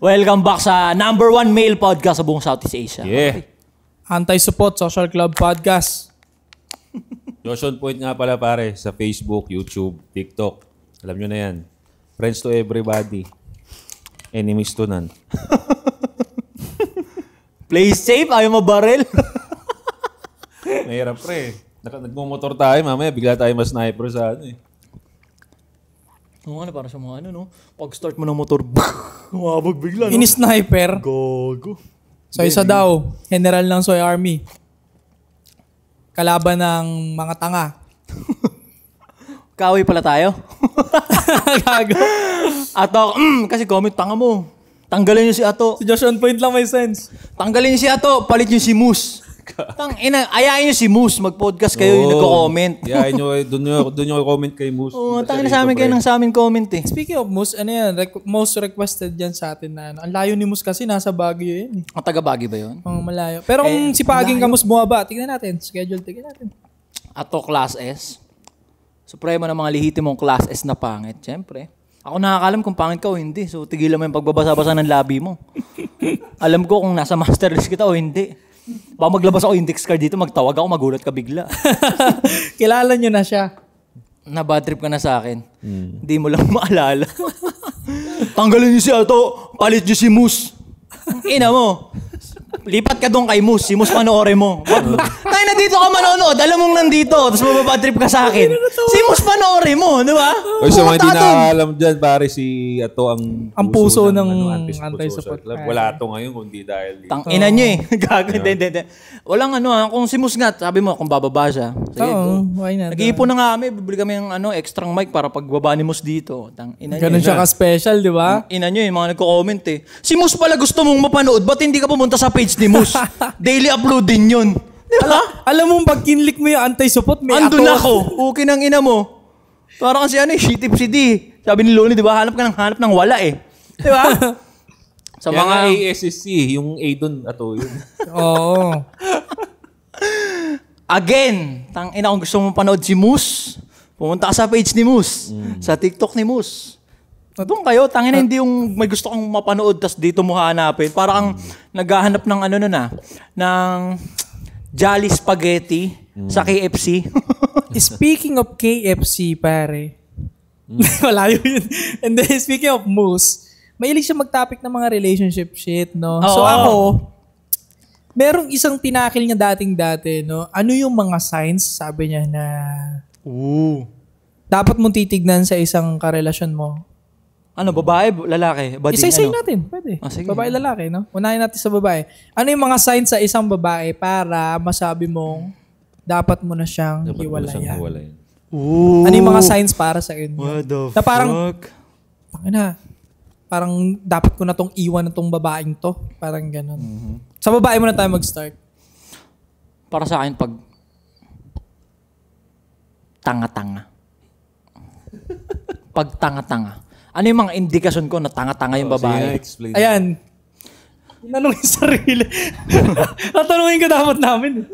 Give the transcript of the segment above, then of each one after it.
Welcome back sa number 1 male podcast sa buong Southeast Asia. Yeah. Anti-Support Social Club Podcast. Joshon Point nga pala pare sa Facebook, YouTube, TikTok. Alam nyo na yan. Friends to everybody. Enemies to none. Play safe, ayaw mabaril. Mahirap pre. Nagmumotor tayo, mamaya bigla tayo mas sniper sa ano eh. Oo nga, para sa mga ano, no? Pag start mo ng motor, umabog bigla, no? Ini-sniper. Gogo. So isa daw, general ng Soy Army. Kalaban ng mga tanga. Kaaway pala tayo. Gago. Ato, kasi comment, tanga mo. Tanggalin niyo si Ato. Si Josh on point lang may sense. Tanggalin niyo si Ato, palit niyo si Moose. Ayayin niyo si Moose, mag-podcast kayo yung nagko-comment. Yeah, doon nyo comment kay Moose. Oo, tangin na sa amin kayo ng sa amin comment eh. Speaking of Moose, ano yan, most requested yan sa atin na ano. Ang layo ni Moose kasi nasa Baguio yan eh. Ang taga-Baguio ba yun? Malayo. Pero kung si Paging Kamus bumaba, tignan natin. Schedule, tignan natin. Ato, Class S. Supremo ng mga lihitimong Class S na pangit, syempre. Ako nakakalam kung pangit ka o hindi. So, tigilan mo yung pagbabasa-basa ng labi mo. Alam ko kung nasa master list kita o hindi. Baka maglabas ako index card dito, magtawag ako, magulat ka bigla. Kilala nyo na siya. Na-bad trip ka na sa akin. Hindi mo lang maalala. Tanggalin niyo si Ato, palit niyo si Moose. Ina mo. Lipat ka doon kay Moose. Si Moose panoorin mo. Tayo na dito ka manonood. Alam mong nandito. Tapos mababad trip ka sa akin. Si Moose panoorin mo. Di ba? O sa mga hindi nakakalam dyan, pare si Ato ang puso ng anti-support club. Wala ito ngayon kundi dahil Tang-ina nyo eh. Gago. Hindi. Walang ano ha. Kung si Moose nga, sabi mo kung bababa siya. Sige, why not? nag-iipon na nga kami. Bibili kami ng extra mic para pagbaba ni Moose dito. Tang-ina nyo. Ganun siya ka-special, di ba? Ina nyo yung mga nagko-comment eh. Si Moose pala gusto mong mapanood. Ba't hindi ka pumunta sa page ni Moose? Daily upload din yun. Di ba? Alam mo, pag kinlik mo yung anti-support, may andun ako. Okay ng ina mo. Parang kasi ano eh, shitip si D. Sabi ni Loni, di ba? Hanap ng wala eh. Di ba? Sa kaya mga ASSC, yung A dun, Ato yun. Oo. Again, ina kung gusto mong panood si Moose, pumunta ka sa page ni Moose. Sa TikTok ni Moose. Doon kayo, tangina hindi yung may gusto kang mapanood tas dito mo hanapin. Para kang naghahanap ng ano nun ng Jolly Spaghetti sa KFC. Speaking of KFC, pare. Wala yun. And then, speaking of Moose, mahilig siya mag-topic ng mga relationship shit, no? Oo. So ako, merong isang tinakil niya dating-dati, no? Ano yung mga signs, sabi niya, na dapat mong titignan sa isang karelasyon mo? Ano, babae, lalaki? Bading, Isa-isay ano? natin, pwede. Sige. Babae, lalaki, no? Unahin natin sa babae. Ano yung mga signs sa isang babae para masabi mong dapat mo na siyang hiwalayan? Ano yung mga signs para sa inyo? What the na parang, fuck? Parang dapat ko na tong iwan na tong babaeng to. Parang ganun. Sa babae mo na tayo mag-start. Para sa akin, pag tanga-tanga. Pag tanga-tanga. Ano yung mga indikasyon ko na tanga-tanga yung babae? Explain. Ayan. Tinanong yung sarili. Tatanungin ka dapat namin.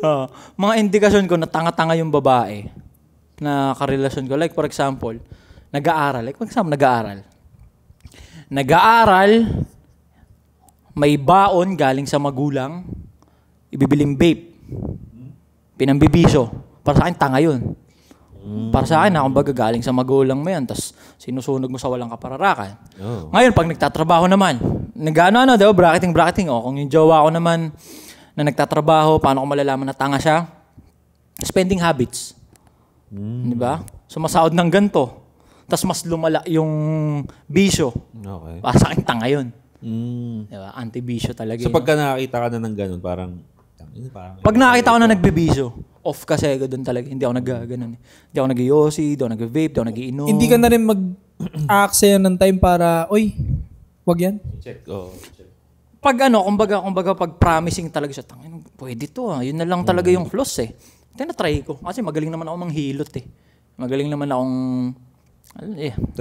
Mga indikasyon ko na tanga-tanga yung babae na karelasyon ko. Like for example, nag-aaral. Nag-aaral, may baon galing sa magulang, ibibiling vape, pinambibisyo. Para sa akin, tanga yun. Para sa akin, kumbaga galing sa magulang mo yan, tapos sinusunog mo sa walang kapararakan. Ngayon, pag nagtatrabaho naman, nag-ano, diba, bracketing, kung yung jowa ko naman na nagtatrabaho, paano ko malalaman na tanga siya? Spending habits. Diba? Sumasahod ng ganito. Tapos mas lumala yung bisyo. Okay. Para sa akin, tanga yun. Diba? Anti-bisyo talaga. So pagka nakakita ka na ng ganun, parang pag nakakita ko na nagbibisyo, off kasi ako doon talaga. Hindi ako nag-ganon. Hindi ako nag-yosi, hindi ako nag-vape, hindi ako nag-iinom. Hindi ka na rin mag-access ng time para, oy, wag yan. check. Pag kumbaga pag promising talaga siya, tangin, pwede to Yun na lang talaga yung flaws eh. Tinatry ko. Kasi magaling naman ako manghilot eh. Magaling naman akong,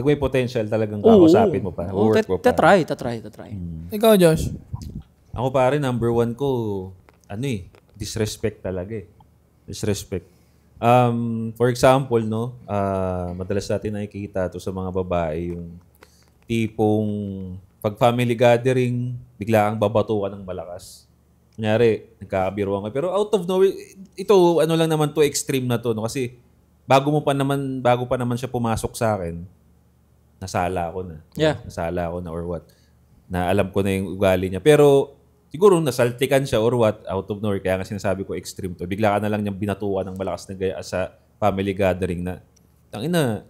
may potential talagang kakusapin mo pa. Work mo pa. Tatry. Ikaw, Josh? Ako pare, number 1 ko, disrespect talaga eh. Disrespect. For example, madalas natin nakikita to sa mga babae yung tipong pag family gathering, bigla kang babatukan ng malakas. Kunyari, nagkakabiruan ka. Pero out of nowhere, ito, ano lang naman to, extreme na to. No? Kasi, bago pa naman siya pumasok sa akin, nasala ako na. Yeah. Nasala ako na or what. Na alam ko na yung ugali niya. Pero, siguro nasaltikan siya or what, out of nowhere. Kaya nga sinasabi ko extreme to. Bigla ka na lang niyang binatukan ng malakas na gaya sa family gathering na, tangina,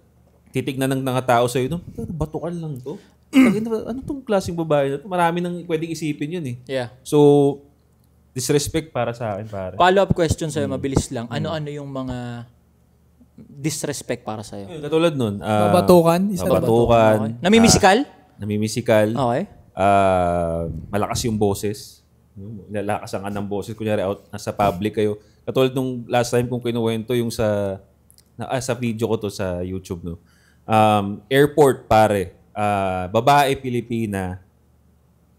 titignan ng mga tao sa'yo, no? Batukan lang to. Tangina, ano tong klaseng babae na to? Marami nang pwedeng isipin yun eh. Yeah. So, disrespect para sa akin, pare. Follow-up question sa'yo, mabilis lang. Ano-ano yung mga disrespect para sa'yo? Katulad nun. Babatukan? Babatukan. Namimisikal? Namimisikal. Okay. Malakas yung boses. Lalakasan ka ng boses. Kunyari, nasa public kayo. Katulad nung last time kong kinuwento yung sa video ko to sa YouTube. No? Airport, pare. Babae, Pilipina.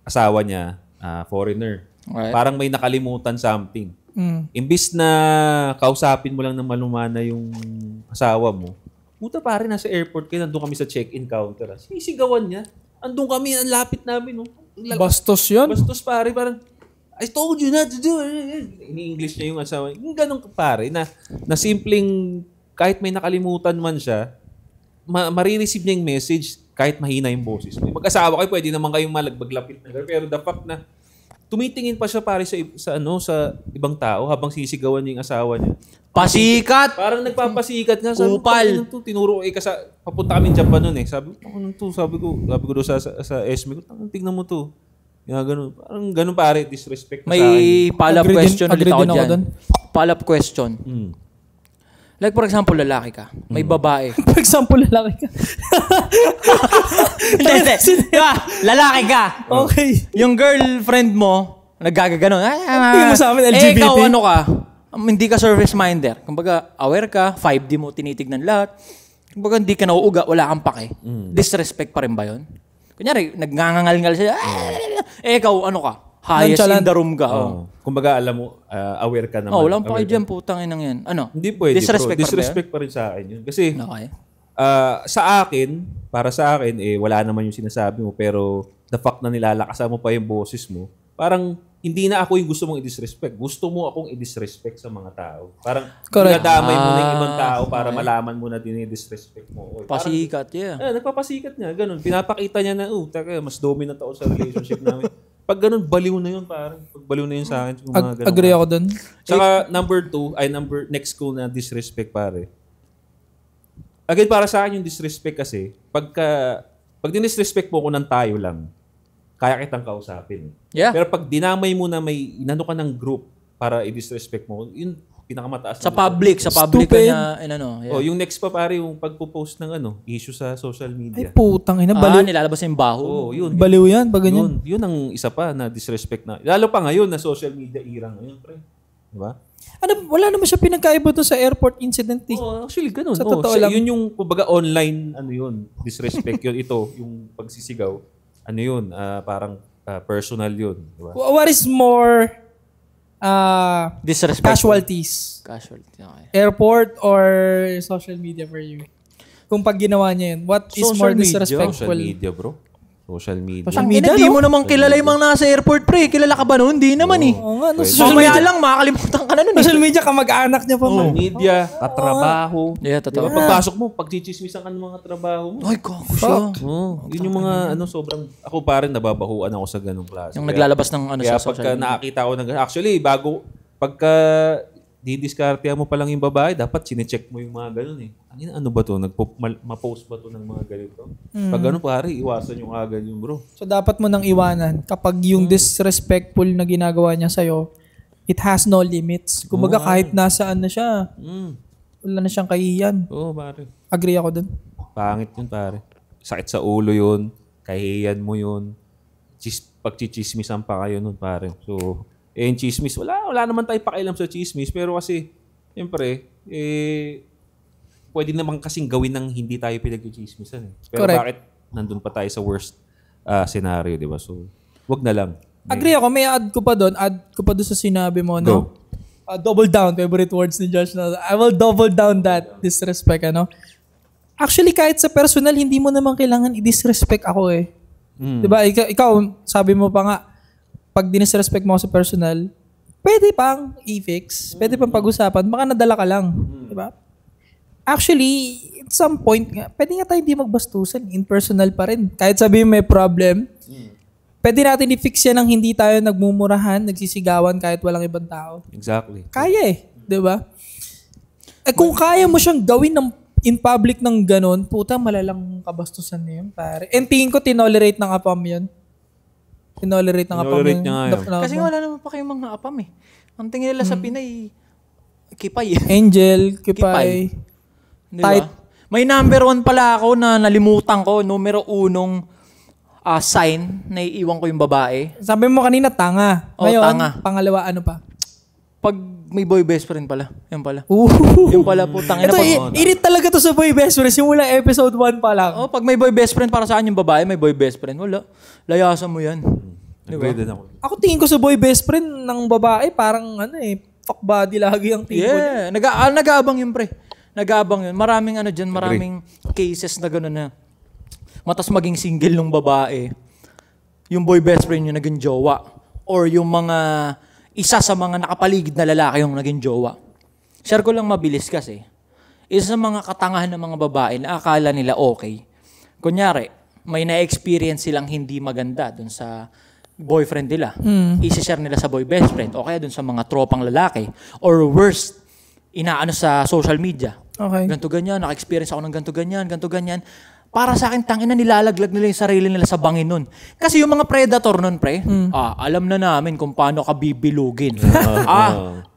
Asawa niya, foreigner. Right. Parang may nakalimutan something. Imbis na kausapin mo lang ng malumana yung asawa mo, puta pare, nasa airport kayo, nandun kami sa check-in counter. Sinisigawan niya. Andun kami, ang lapit namin. No? Bastos yun. Bastos pare, parang, I told you not to do it. Ini-English niya yung asawa. Yung ganun pare, na simpleng, kahit may nakalimutan man siya, marireceive niya yung message kahit mahina yung boses. Mag-asawa kayo, pwede naman kayong malagbag-lapit na. Pero the fact na, tumitingin pa siya pare sa ibang tao habang sisigawan niya yung asawa niya. Pasikat! Parang nagpapasikat nga. Sabi, Kupal! Tinuro papunta kami Japan nun eh. Sabi ko doon sa SME ko, tingnan mo to. Yung ganun. Parang ganun pare, disrespect May sa akin. follow-up question ulit ako din ako dyan. dun. Follow-up question. Like for example, lalaki ka. May babae. For example, lalaki ka. Hindi. Diba? Lalaki ka. Okay. Yung girlfriend mo, naggagaganon. Tingin mo sa amin, LGBT? Ikaw ano ka? Hindi ka service-minder. Kumbaga, aware ka, 5D mo tinitignan lahat. Kumbaga, hindi ka nauuga, wala kang pake. Disrespect pa rin ba yun? Kunyari, nagngangangal siya. Ikaw ano ka? Highest in the room ka. Kumbaga, alam mo, aware ka naman. Walang pake dyan, putang inang yan. Ano? Hindi pwede, Disrespect bro. Disrespect pa rin sa akin yun. Kasi, okay. para sa akin, wala naman yung sinasabi mo, pero the fact na nilalakasan mo pa yung boses mo, parang hindi na ako yung gusto mong i-disrespect. Gusto mo akong i-disrespect sa mga tao. Parang dinadamay mo na yung ibang tao para malaman mo na dinidisrespect mo. Pasikat, yeah. Nagpapasikat niya, ganun. Pinapakita niya na, mas dominant ako sa relationship namin. Pag ganun, baliw na yun, parang. Pag baliw na yun sa akin. Agree ako dun. Saka next ko na disrespect, pare. Again, para sa akin yung disrespect kasi, pag dinisrespect mo ko ng tayo lang, kaya kitang kausapin. Yeah. Pero pag dinamay mo na may inano ka ng group para i-disrespect mo, yun pinakamataas. Sa public ka na, yeah. Yung next pa pare, yung pagpo-post ng issue sa social media. Ay putang ina, baliw. Nilalabas yung baho. Yun. Baliw yan, pag ganyan. Yun ang isa pa na disrespect na. Lalo pa ngayon na social media era ngayon, pre. Diba? Wala naman siya pinagkaiba doon sa airport incident. Actually, ganun. Sa totoo lang. Yun yung, kumbaga, online, disrespect yun. Ito, yung pagsisigaw, parang personal yun. Diba? What is more disrespectful. casualties? Okay. Airport or social media for you? Kung pag ginawa niya yun, what is more disrespectful? Social media, bro. Social media. Hindi mo naman kilala yung mga nasa airport, pre. Kilala ka ba noon? Hindi naman eh. Oo nga. Mamaya lang, makakalimutan ka na nun. Social media, kamag-anak niya pa mo. Social media, katrabaho. Yeah, totoo. Pagpasok mo, pagchichismisan ka ng mga trabaho mo. Ay, kako siya. Yun yung mga sobrang, ako pa rin nababahuan ako sa ganung klase. Yung naglalabas ng kaya sa social pagka nakakita ko actually, pagka didiskartehan mo pa lang yung babae, dapat sinecheck mo yung mga ganun eh. Ano ba to? Ma-post ba to ng mga ganito? Pag ganun pare, iwasan yung agad yung bro. So dapat mo nang iwanan kapag yung disrespectful na ginagawa niya sa'yo, it has no limits. Kumbaga kahit nasaan na siya, wala na siyang kahihiyan. Oo, pare. Agree ako dun. Pangit yun pare. Sakit sa ulo yun. Kahihiyan mo yun. Pagchichismisan pa kayo nun pare. So, yung chismis, wala naman tayo pakialam sa chismis. Pero kasi, siyempre, pwede naman kasing gawin ng hindi tayo pinag-chismisan. Eh. Pero correct. Bakit nandun pa tayo sa worst scenario, di ba? So, wag na lang. Agree ako. May add ko pa doon sa sinabi mo, no? Double down, favorite words ni Josh. No? I will double down that disrespect, ano? Actually, kahit sa personal, hindi mo naman kailangan i-disrespect ako eh. Diba? Ikaw, sabi mo pa nga, pag dinisrespect mo sa personal, pwede pang i-fix, pwede pang pag-usapan, baka nadala ka lang. Diba? Actually, at some point nga, pwede nga tayo hindi magbastusan, in personal pa rin. Kahit sabihin may problem, pwede natin i-fix yan ng hindi tayo nagmumurahan, nagsisigawan kahit walang ibang tao. Exactly. Kaya diba? Kung kaya mo siyang gawin in public ng ganun, puta, malalang kabastusan na yun, pare. And tingin ko, tinolerate ng apam yun. Tinolerate ng apam yun. Kasi wala naman pa kayong mga apam eh. Ang tingin nila sa Pinay, kipay. Angel, kipay. Diba? Tight. May number 1 pala ako na nalimutan ko. Numero 1 sign na iiwan ko yung babae. Sabi mo kanina, tanga. Ngayon, tanga. Pangalawa, ano pa? Pag may boy best friend pala. Yan pala. Ooh. Yung pala po, tangina. Init talaga to sa boy best friend. Simula episode 1 pa lang. Pag may boy best friend, para sa akin yung babae, may boy best friend. Wala. Layasan mo yan. Diba? Ako tingin ko sa boy best friend ng babae, parang fuck body lagi ang tingin ko. Yeah. Nag-aabang yun, pre. Nag-aabang yun. Maraming dyan, maraming cases na gano'n na matas maging single nung babae. Yung boy best friend yung naging jowa. Or yung mga isa sa mga nakapaligid na lalaki yung naging jowa. Share ko lang mabilis kasi. Isa sa mga katangahan ng mga babae na akala nila okay. Kunyari, may na-experience silang hindi maganda dun sa boyfriend nila. Isi-share nila sa boy best friend o kaya dun sa mga tropang lalaki. Or worst, inaano sa social media. Okay. Ganto ganyan, naka-experience ako ng ganto ganyan. Para sa akin, tangina, nilalaglag nila yung sarili nila sa bangin nun. Kasi yung mga predator nun, pre, alam na namin kung paano ka bibilugin.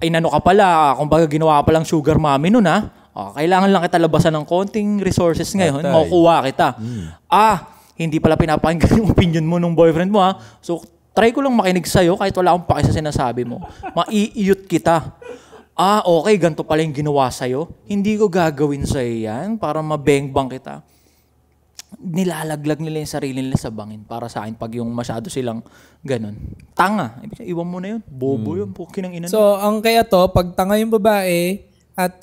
Inano ka pala, kumbaga ginawa ka palang sugar mommy nun, kailangan lang kita labasan ng konting resources ngayon, makukuha kita. Hindi pala pinapakinggan yung opinion mo nung boyfriend mo, So, try ko lang makinig sa'yo kahit wala akong paki sa sinasabi mo. Maiiyot kita. Okay, ganito pala yung ginawa sa'yo. Hindi ko gagawin sa'yo yan para mabengbang kita. Nilalaglag nila yung sarili nila sa bangin para sa akin pag yung masyado silang ganun. Tanga. Iwan mo na yun. Bobo yun. Pukin ng ina. So, ang kaya to, pag tanga yung babae at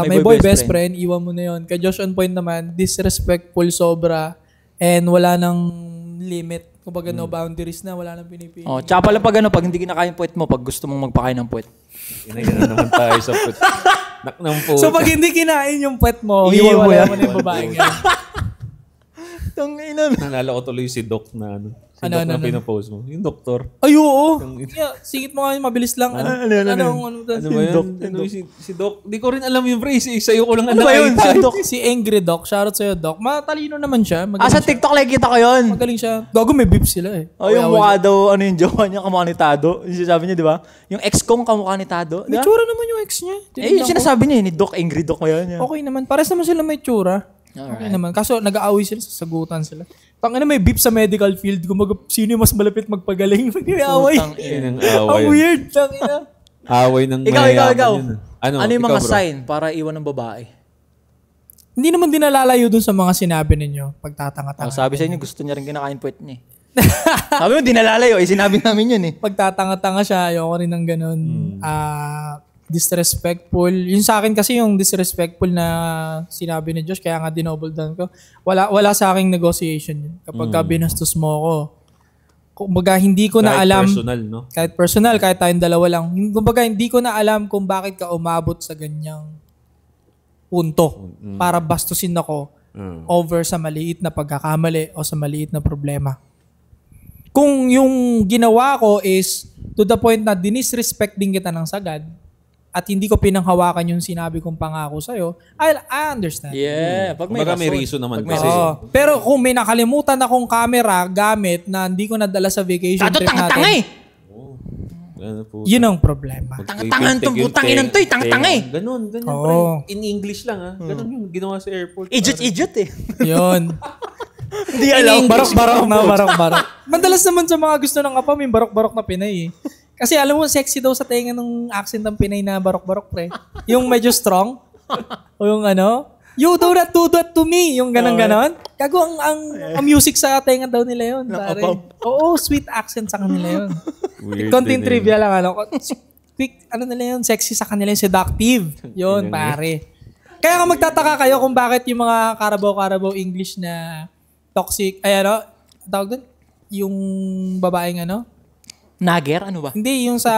may boy best friend, iwan mo na yun. Kay Josh on point naman, disrespectful sobra and wala nang limit. Kumbaga no boundaries na, wala nang pinipili. Tsaka pala pag pag hindi kinakain puwet mo, pag gusto mong magpakain ng puwet. Inagana naman tayo sa puwet. So, pag hindi kinain yung puwet mo, iiwala mo na yung babae ngayon. Nalala ko tuloy si Doc na Doc na pinapost mo. Yung doktor. Ay, oo. Singit mo nga yun, mabilis lang. Ano ba yun? Si Doc. Di ko rin alam yung phrase. Sa'yo ko lang ano ba yun? Si Doc. Si Angry Doc. Shoutout sa'yo, Doc. Matalino naman siya. Sa TikTok lang kita ko yun. Magaling siya. Gago, may beef sila yung mukha daw, yung jowa niya, kamukha ni Tado. Yung sinasabi niya, di ba? Yung ex kong kamukha ni Tado. May tsura naman yung ex niya. Yung sinasabi niya, ni Doc, Angry Doc ngayon. Okay naman. Pares naman sila may tsura. Okay naman. Kaso nag-aaway sila, sasagutan sila. Tangina, may beef sa medical field. Kung sino yung mas malapit magpagaling, mag-away. Ang weird. Tangina. Away ng Ikaw. Ano yung mga sign para iwan ng babae? Hindi naman dinalalayo dun sa mga sinabi ninyo. Pagtatanga-tanga. Sabi sa inyo, gusto niya rin kinakain puwet niya. Sabi mo, dinalalayo. Sinabi namin yun . Pagtatanga-tanga siya, ayoko rin ng ganun. Disrespectful. Yung sa akin kasi yung disrespectful na sinabi ni Josh, kaya nga dinoble down ko. Wala sa aking negotiation yun. Kapag binastos mo ako, kumbaga hindi ko na alam. Kahit personal, kahit tayong dalawa lang. Kumbaga hindi ko na alam kung bakit ka umabot sa ganyang punto para bastusin ako over sa maliit na pagkakamali o sa maliit na problema. Kung yung ginawa ko is to the point na dinisrespect din kita ng sagad, at hindi ko pinanghawakan yung sinabi kong pangako sa'yo, I understand. Yeah. Pag may reason naman. Pero kung may nakalimutan akong camera gamit na hindi ko nadala sa vacation trip natin, yun ang problema. Tanga-tanga itong putang inang to. Tanga-tanga Ganun. In English lang Ganun yung ginawa sa airport. Idiot. Yun. Hindi alam. Barok. Madalas naman sa mga gusto ng apam, yung barok-barok na Pinay Kasi alam mo, sexy daw sa tenga ng accent ng Pinay na barok-barok, pre. Yung medyo strong. O yung you do that to me. Yung ganon-ganon. Gago ang music sa tenga daw nila yun, pare. Oo, sweet accent sa kanila yun. Content trivia lang, quick, nila yun, sexy sa kanila yun, seductive. Yun, pare. Kaya nga magtataka kayo kung bakit yung mga Carabao English na toxic, tawag dun? yung babaeng ano? Nager? Ano ba? Hindi, yung sa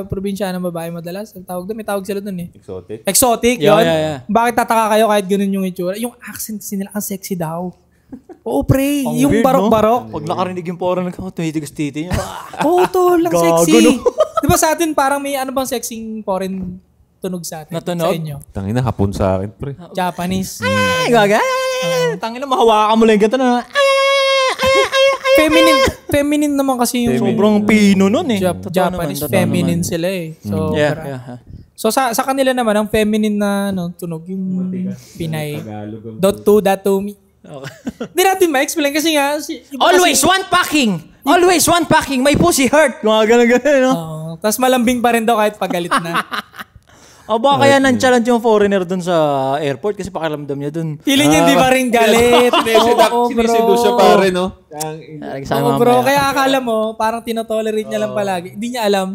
probinsya ng babae madalas. Ang tawag doon, may tawag sila doon eh. Exotic. Exotic, Yeah, yun. yeah. Bakit tataka kayo kahit ganun yung itsura? Yung accent kasi nila, ang sexy daw. Oo, pre. Ang Yung weird, barok-barok. No? Pag nakarinig yung porno, tumitigas titi niya. Oo, to. Lang Gago, sexy. no? Di ba sa atin parang may ano bang sexing foreign tunog sa atin? Natunog? Sa inyo. Tangina, hapon sa akin, pre. Japanese. Ay, gaga. Tangina, mahawakan mo lang yung ganito na. Feminine naman kasi yung Sobrang pino nun eh. Japanese. Feminine sila eh. So, Yeah. so sa kanila naman, ang feminine na tunog, yung Pinay. .to me. Okay. Hindi natin ma-explain kasi nga. Always one packing. Always one packing. My pussy hurt. Mga ganun, no? Tapos malambing pa rin daw kahit pagalit na. O baka kaya nonchalant yung foreigner dun sa airport kasi pakiramdam niya dun. Feeling niya hindi pa rin galit. Sinisido siya pare, no? Oo, bro. Kaya akala mo, parang tinotolerate niya lang palagi. Hindi niya alam.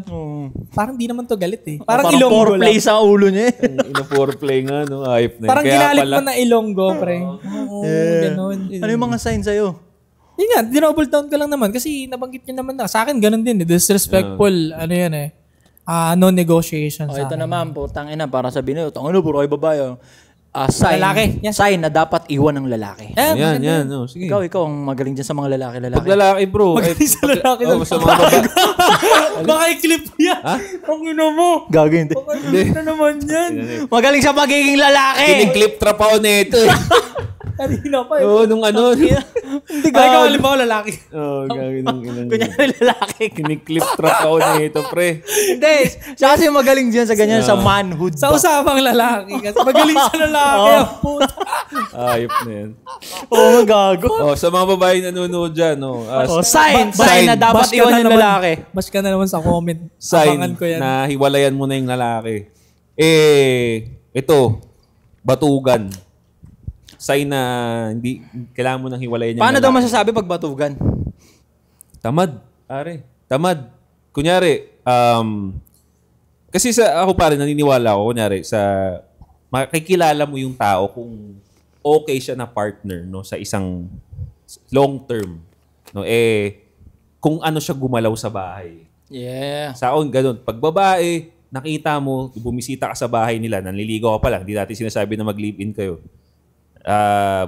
Parang di naman to galit eh. Parang ilonggo lang. foreplay sa ulo niya eh. Ina-foreplay nga, no? Ayop na yun. Parang Kaya ginalit pala- mo na ilonggo, pre. Oo, ganun. Ano yung mga sign sa'yo? Yun nga, dinouble down ka lang naman kasi nabanggit niya naman na. Sa akin, ganun din. Disrespectful, ano yan eh. No negotiation sa Ito akin. naman, putang ina, para sabihin nyo, tangina, puro kayo babae. Sign, Lalaki. Yan. sign na dapat iwan ng lalaki. Yan. No, sige. Ikaw ang magaling dyan sa mga lalaki. Pag lalaki, bro. Magaling sa lalaki lang. Sa mga babae. Baka i-clip yan. Ang ino mo. Gagawin. Ano naman yan? Magaling sa pagiging lalaki. Kinig-clip trap ako nito eh. Kanina pa eh. Oo, nung ano. Hindi Ay, ikaw, halimbawa lalaki. Oo, gagawin ng inang. Kunyari lalaki. Kinig-clip trap ako nito, pre. Hindi. Siya kasi magaling dyan sa ganyan, sa manhood. Sa usapang lalaki. Kasi magaling sa lalaki. Ang puta. Ayop na yan. Oo, gago. Oh, sa mga babae nanonood dyan, no? Sign Sign na dapat Bash ka iwan na yung naman. lalaki. Bash ka na naman sa comment. Sign Abangan ko yan. na hiwalayan mo na yung lalaki. Ito, batugan. Sign na hindi kailangan mo nang hiwalayan yung Paano daw lalaki. masasabi pag batugan? Tamad, pare. Tamad. Kunyari, kasi ako pare, naniniwala ako, kunyari, makikilala mo yung tao kung okay siya na partner, no, sa isang long term. No, kung ano siya gumalaw sa bahay. Yeah. Sa akin, ganun. Pag babae, nakita mo, bumisita ka sa bahay nila, nanliligaw ka pa lang, hindi natin sinasabi na mag-live-in kayo.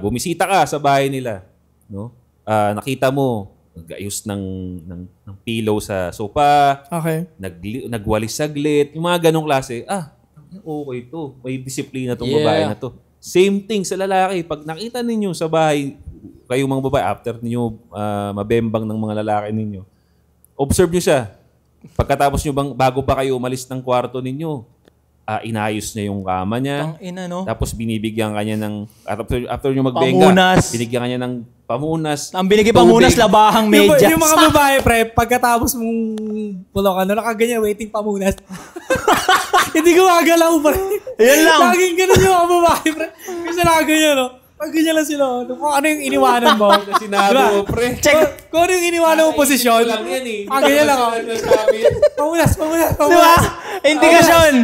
Bumisita ka sa bahay nila, no? Nakita mo nag-ayos ng pillow sa sofa, Okay. nagwalis saglit, yung mga ganong klase. Okay to. May disiplina tong babae na to. Same thing sa lalaki. Pag nakita ninyo sa bahay, kayong mga babae, after ninyo mabembang ng mga lalaki ninyo, observe nyo siya. Pagkatapos nyo bago pa kayo umalis ng kwarto ninyo, inayos niya yung kama niya. Ina, no? Tapos binibigyan kanya ng after nyo magbenga, Pamunas. binigyan kanya ng pamunas. Ang binigay pamunas, labahang medyas. Yung mga babae, pre, pagkatapos mong pulokan, nakaganyan, waiting pamunas. Hindi ko magalaw, pre. Yan lang. Laging ganun yung mga babae, pre. Kasi nakaganyan, no? Pag ganyan lang sila, kung ano yung iniwanan mo. Sinabi mo, pre. Check. Kung ano yung iniwanan mo posisyon. lang yan eh. Ganyan lang ako. Pamunas. Di ba? Indikasyon.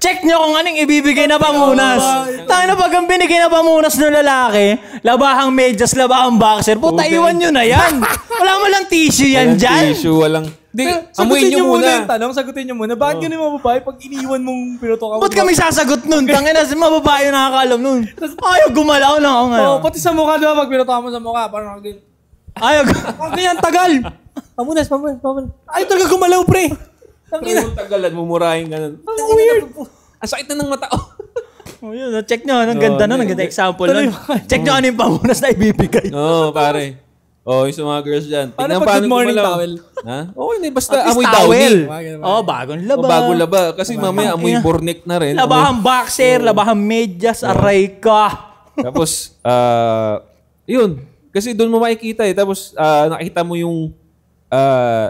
Check nyo kung anong ibibigay na pamunas. Tayo na pag ang binigay na pamunas ng lalaki, labahang medyas, labahang boxer, puta, iwan nyo na yan. Wala mo lang tissue yan dyan. Tissue, walang... Di, Sagutin amuin nyo muna. yung tanong, sagutin nyo muna. Bakit ganun yung mga babae pag iniwan mong pinuto ka? Ba't kami sasagot nun? Tangin na, mababae yung nakakaalam nun. Ayaw, gumalaw lang ako ngayon. Pati sa mukha, diba? Pag pinuto mo sa mukha, parang nakaganyan. Ayaw. Ganyan, tagal. Pamunas. Ay, talaga gumalaw, pre. Pre, yung tagalan, mumurahin ganun. Ang weird. Ang sakit na ng mata. Oh, yun, check nyo. Ang ganda nun. Ang ganda example nun. Check nyo ano yung pamunas na ibibigay. Oo, pare. Yung sa mga girls dyan. Paano pag good morning towel? Ha? Okay na, basta At least amoy towel. downy. Bagong laba. Bago laba. Kasi mamaya amoy burnik na rin. Labahang boxer, labahang medyas, aray ka. Tapos, yun. Kasi doon mo makikita eh. Tapos, nakita mo yung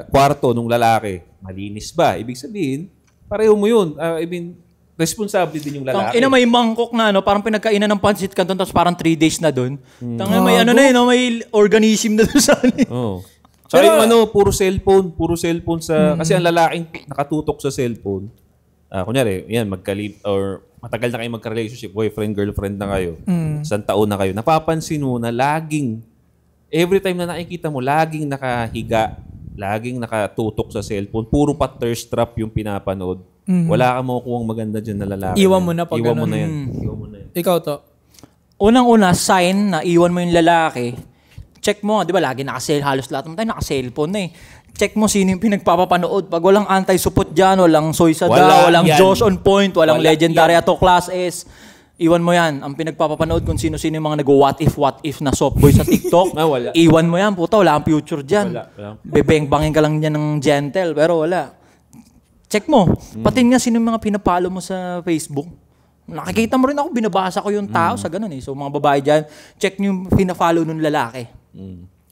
kwarto ng lalaki. Malinis ba? Ibig sabihin, pareho mo yun. Responsable din yung lalaki. Ina may mangkok na, no? Parang pinagkainan ng pancit canton, tapos parang 3 days na doon. Tangina, may ano na yun, no? May organism na doon sa ano. Oo. Tsaka yung puro cellphone sa... Kasi ang lalaking nakatutok sa cellphone, kunyari, yan, or matagal na kayo magka-relationship, boyfriend, girlfriend na kayo, isang taon na kayo, napapansin mo na laging every time na nakikita mo, laging nakahiga, laging nakatutok sa cellphone, puro pa thirst trap yung pinapanood. Wala kang makukuhang maganda dyan na lalaki. Iwan mo na pag Iwan mo ganun. na yan. Iwan mo na yan. Ikaw to. Unang-una, sign na iwan mo yung lalaki. Check mo, di ba, lagi halos lahat ng tayo naka-cellphone na eh. Check mo sino yung pinagpapapanood. Pag walang anti-support dyan, walang Soy Sada, walang yan. Josh on Point, walang Wala Legendary yan. Ato Class S, iwan mo yan. Ang pinagpapapanood kung sino-sino yung mga nag-what if na soft boy sa TikTok, Wala. iwan mo yan. Puta, wala kang future dyan. Wala. Bebeng-bangin ka lang dyan ng gentle, pero wala. Check mo. Pati nga sino yung mga pinapalo mo sa Facebook. Nakikita mo rin ako, binabasa ko yung tao sa ganun eh. So mga babae dyan, check nyo yung pinafollow ng lalaki.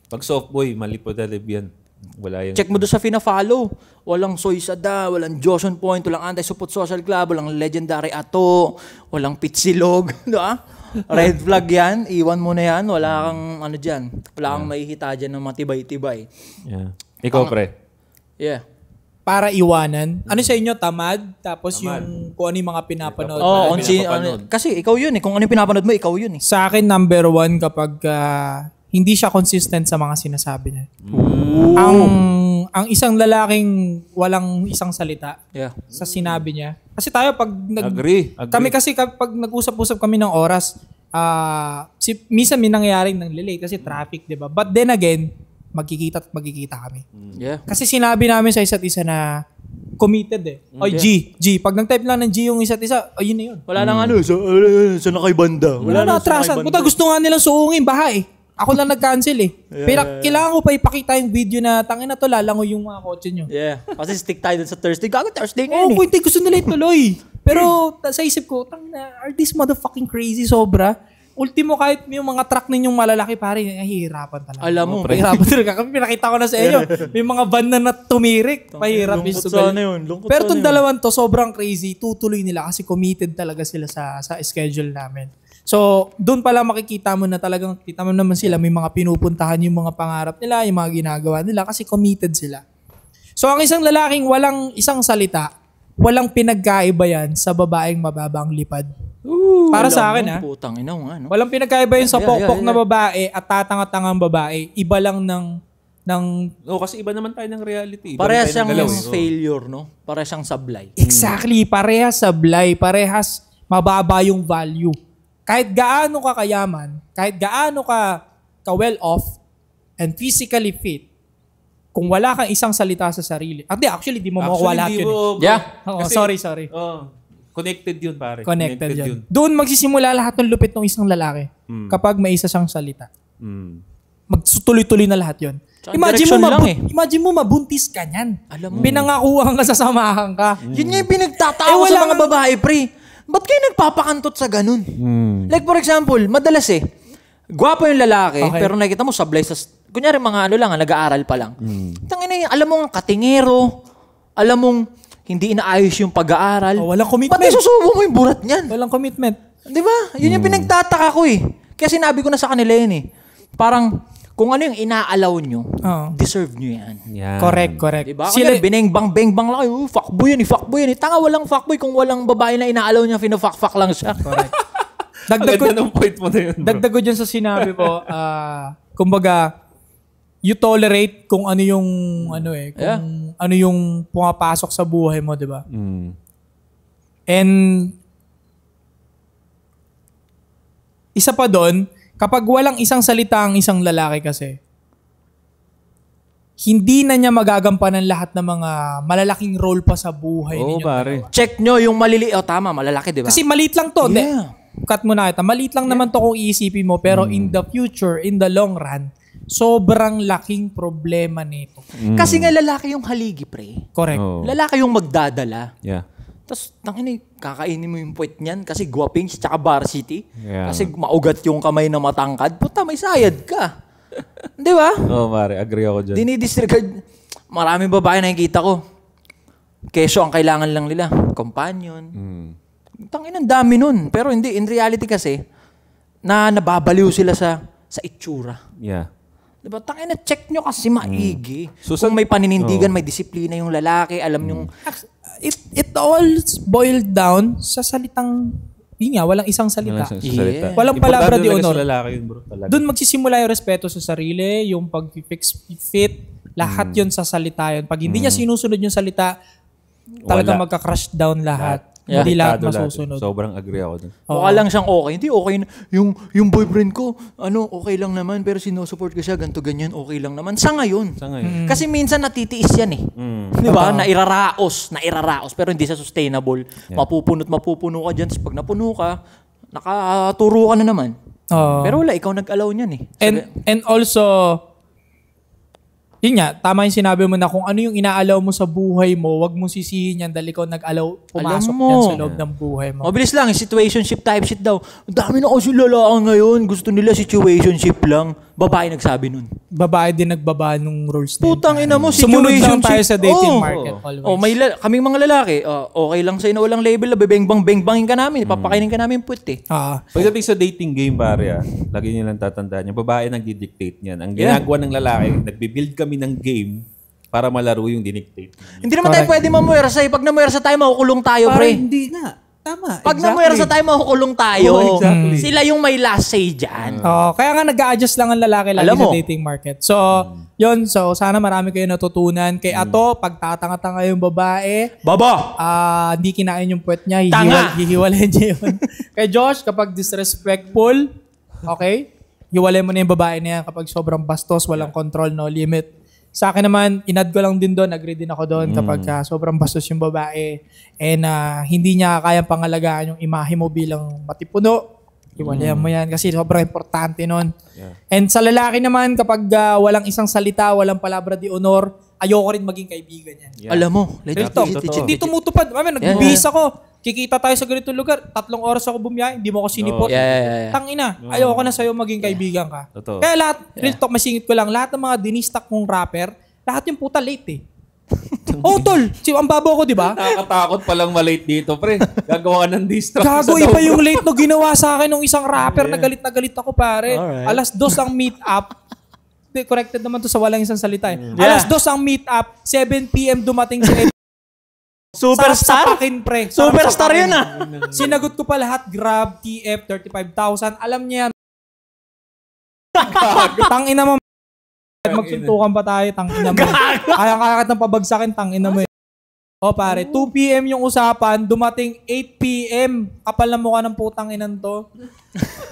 Pag soft boy, mali po talib yan. Wala yan. Check mo doon sa pinafollow. Walang Soy Sada, walang Josh on Point, walang Anti-Support Social Club, walang Legendary Ato, walang Pitsilog. Diba? Red flag yan, iwan mo na yan. Wala kang ano dyan. Wala kang mahihita dyan ng matibay-tibay. Yeah. Ikaw, pre. Yeah. Para iwanan. Ano sa inyo? Tamad? Tapos yung kung ano yung mga pinapanood. Oo, pinapapanood. kasi ikaw yun eh. Kung ano yung pinapanood mo, ikaw yun eh. Sa akin, number 1 kapag hindi siya consistent sa mga sinasabi niya. Ang isang lalaking walang isang salita Yeah. sa sinabi niya. Kasi tayo pag Agree. kami kasi kapag nag-usap-usap kami ng oras, minsan may nangyayaring nang late kasi traffic, 'di ba? But then again, magkikita kami. Yeah. Kasi sinabi namin sa isa't isa na committed eh. Oy, G, pag nag-type lang ng G yung isa't isa, ayun na yun. Wala nang ano, sa nakay-banda. Wala na atrasan. Puta, gusto nga nilang suungin, baha eh. Ako lang nag-cancel eh. Pero kailangan ko pa ipakita yung video na tangin na to, lalango yung mga kotse nyo. Yeah. Kasi stick tayo dun sa Thursday. Gago Thursday Oo, ngayon eh. hindi gusto nila ituloy. Pero sa isip ko, tangin na, are these motherfucking crazy sobra? Ultimo, kahit yung mga truck ninyong malalaki, pare, hihirapan talaga. Alam mo, Pahirapan talaga. Kami pinakita ko na sa inyo. May mga van na tumirik. Pahirap yung lungkot sugal. sana yun. Lungkot Pero sana itong yun. dalawan to, sobrang crazy. Tutuloy nila kasi committed talaga sila sa schedule namin. So, doon pala makikita mo na talagang, kita mo naman sila, may mga pinupuntahan yung mga pangarap nila, yung mga ginagawa nila kasi committed sila. So, ang isang lalaking walang isang salita, walang pinagkaiba yan sa babaeng mababang lipad. Para sa akin, Putang ina mo nga, no? walang pinagkaiba yun sa Yeah, pokpok yeah. na babae at tatanga-tangang babae. Iba lang ng Kasi iba naman tayo ng reality. Iba Parehas tayo ng siyang galaw, eh. failure, no? Parehas siyang sablay. exactly, parehas sablay, parehas mababa yung value. Kahit gaano ka kayaman, kahit gaano ka well off and physically fit, kung wala kang isang salita sa sarili. Actually, di mo makukuha lahat yun. Yeah. Oo, Kasi- sorry. Connected yun, pare. Connected yun. Doon magsisimula lahat ng lupit ng isang lalaki kapag may isa siyang salita. Magtuloy-tuloy na lahat yun. Tsaka direction lang eh. Imagine mo mabuntis ka niyan. Alam mo. Pinangakuhan ka, sasamahan ka. Yun nga yung pinagtatawa sa mga babae, pre. Ba't kayo nagpapakantot sa ganun? Like for example, madalas gwapo yung lalaki, Okay. pero nakikita mo sablay sa... Kunyari mga nag-aaral pa lang. Tangina, alam mo ang katingero, alam mong hindi inaayos yung pag-aaral. Oh, walang commitment. Ba't isusubo mo yung burat niyan? Walang commitment. Di ba? Yun yung pinagtataka ko eh. Kaya sinabi ko na sa kanila yun eh. Parang, kung ano yung inaalaw nyo, Oo. deserve nyo yan. Yan. Correct. Diba? Sila, binengbang-bengbang lang kayo. Fuckboy yan. Tanga, walang fuckboy kung walang babae na inaalaw niya, fina-fuck lang siya. Correct. Ang ganda ng point mo na yun, bro. Dagdag ko dyan sa sinabi ko, kumbaga, you tolerate kung ano yung, kung ano yung pumapasok sa buhay mo, di ba? And, isa pa doon, kapag walang isang salita ang isang lalaki kasi, hindi na niya magagampanan lahat ng mga malalaking role pa sa buhay Oo, ninyo. pare. Check nyo yung maliliit. Oh, tama, malalaki, di ba? Kasi maliit lang to. Yeah. Cut mo na kita. Maliit lang naman to kung iisipin mo. Pero in the future, in the long run, sobrang laking problema nito. Kasi nga lalaki yung haligi, pre. Correct. Oo. Lalaki yung magdadala. Yeah. Tapos, tangina, kakainin mo yung puwet niyan kasi guwaping tsaka varsity. Yeah. Kasi maugat yung kamay na matangkad. Puta, may sayad ka. Di ba? Oo, pare. Agree ako dyan. Dinidisregard. Maraming babae nakikita ko. Keso ang kailangan lang nila. Companion. Tangina, ang dami nun. Pero hindi, in reality kasi, nababaliw sila sa itsura. Yeah. Diba? Tangina, check nyo kasi maigi. So, Kung may paninindigan, may disiplina yung lalaki, alam yung... It all boiled down sa salitang walang isang salita. Yeah. Walang palabra di honor. Sa lalaki yun, bro. Talaga. Doon magsisimula yung respeto sa sarili, yung pag-fix fit, lahat yun sa salita yun. Pag hindi niya sinusunod yung salita, talaga magka-crush down lahat. Yeah. Hindi lahat Delikado masusunod. Sobrang agree ako dun. Mukha lang siyang okay. Hindi okay na. Yung boyfriend ko, okay lang naman, pero sinusupport ko siya, ganito ganyan, okay lang naman. Sa ngayon. Kasi minsan natitiis yan eh. Di ba? Nairaraos. Pero hindi siya sustainable. Yeah. Mapupuno ka dyan. Tapos pag napuno ka, nakaturo ka na naman. Pero wala, ikaw nag-allow niyan eh. And also, yun nga, tama yung sinabi mo na kung ano yung inaalaw mo sa buhay mo, wag mong sisihin yan dahil ikaw nag-alaw pumasok yan sa loob ng buhay mo. Mabilis lang, situationship type shit daw. Ang dami na kasi lalaki ngayon. Gusto nila situationship lang. Babae nagsabi nun. Babae din nagbaba nung rules na yun. Putang ina mo, Sumunod lang situationship. tayo sa dating market always. Kaming mga lalaki, okay lang sa'yo na walang label, bengbangin ka namin, ipapakainin ka namin puwet eh. Pagdating sa dating game, pare, lagi niyo lang tatandaan, yung babae nagdi-dictate niyan. Ang ginagawa ng lalaki, nagbi-build kami ng game para malaro yung dinictate. Hindi naman tayo pwede mamuwersa eh. Pag namuwersa tayo, makukulong tayo, pre. Hindi nga. Tama. Pag namuwersa tayo, makukulong tayo. Exactly. Sila yung may last say dyan. Kaya nga nag-a-adjust lang ang lalaki lagi sa dating market. So, yun. So, sana marami kayo natutunan. Kay Ato, pag tatanga-tanga yung babae, hindi kinain yung puwet niya, hihiwalay niya yun. Kay Josh, kapag disrespectful, okay, hiwalay mo na yung babae niya kapag sobrang bastos, walang control, no limit. Sa akin naman, inad ko lang din doon, agree din ako doon kapag sobrang bastos yung babae and hindi niya kayang pangalagaan yung imahe mo bilang matipuno. Iwalayan mo yan kasi sobrang importante nun. Yeah. And sa lalaki naman, kapag walang isang salita, walang palabra di honor, ayoko rin maging kaibigan yan. Yeah. Alam mo, hindi tumutupad. Nagbibihis ako. Kikita tayo sa ganitong lugar, 3 oras ako bumiyahe, hindi mo ako sinipot. Tangina, ayoko na sa'yo maging kaibigan ka. Totoo. Kaya lahat, real talk, masingit ko lang, lahat ng mga dinistak mong rapper, lahat yung puta late eh. Tol, ang babaw ko, di ba? Nakakatakot palang malate dito, pre. Gagawa ka ng distract. Gago, iba yung late no ginawa sa akin ng isang rapper, na galit ako, pare. Alright. 2:00 ang meet up. Corrected naman to sa walang isang salita eh. 2:00 ang meet up, 7 p.m. dumating si Eddie. Superstar? Pre. Superstar yun ah. Sinagot ko pa lahat, Grab, TF, 35,000. Alam niya yan. Tangina mo. Magsuntukan pa tayo, tangina mo. Kaya ng pabagsakin, tangina mo. Pare, 2 p.m. yung usapan, dumating 8 p.m. Kapal na mukha ng putang inan to.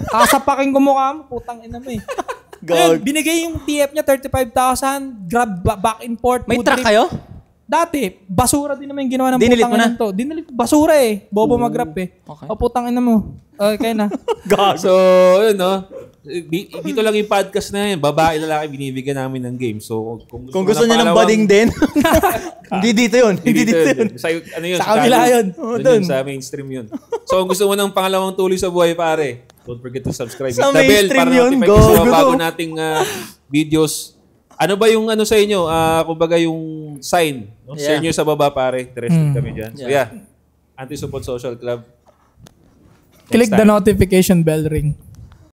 Kasapakin ko mukha mo, putang ina mo eh. Ayun, binigay yung TF niya, 35,000. Grab, back and forth. May truck kayo? Dati, basura din naman yung ginawa ng Dinilit putang mo na? ina to. Dinilit basura eh. Bobo mag-rap eh. Okay. Putang ina mo. Okay na. So, yun no. Dito lang yung podcast na yun. Babae, lalaki, binibigyan namin ng game. So, kung gusto niya ng bading din, hindi dito yun. Hindi dito yun. Sa, ano yun? Sa kabila yun. Doon sa mainstream yun. So, kung gusto mo ng pangalawang tuloy sa buhay, pare, don't forget to subscribe. Sa Hit the bell mainstream para yun, notify go, sa mga go. bago nating videos. Ano ba yung ano sa inyo? Kumbaga yung sign. No? Share nyo sa baba, pare. Interested kami dyan. So, Anti-Support Social Club. Click the notification bell ring.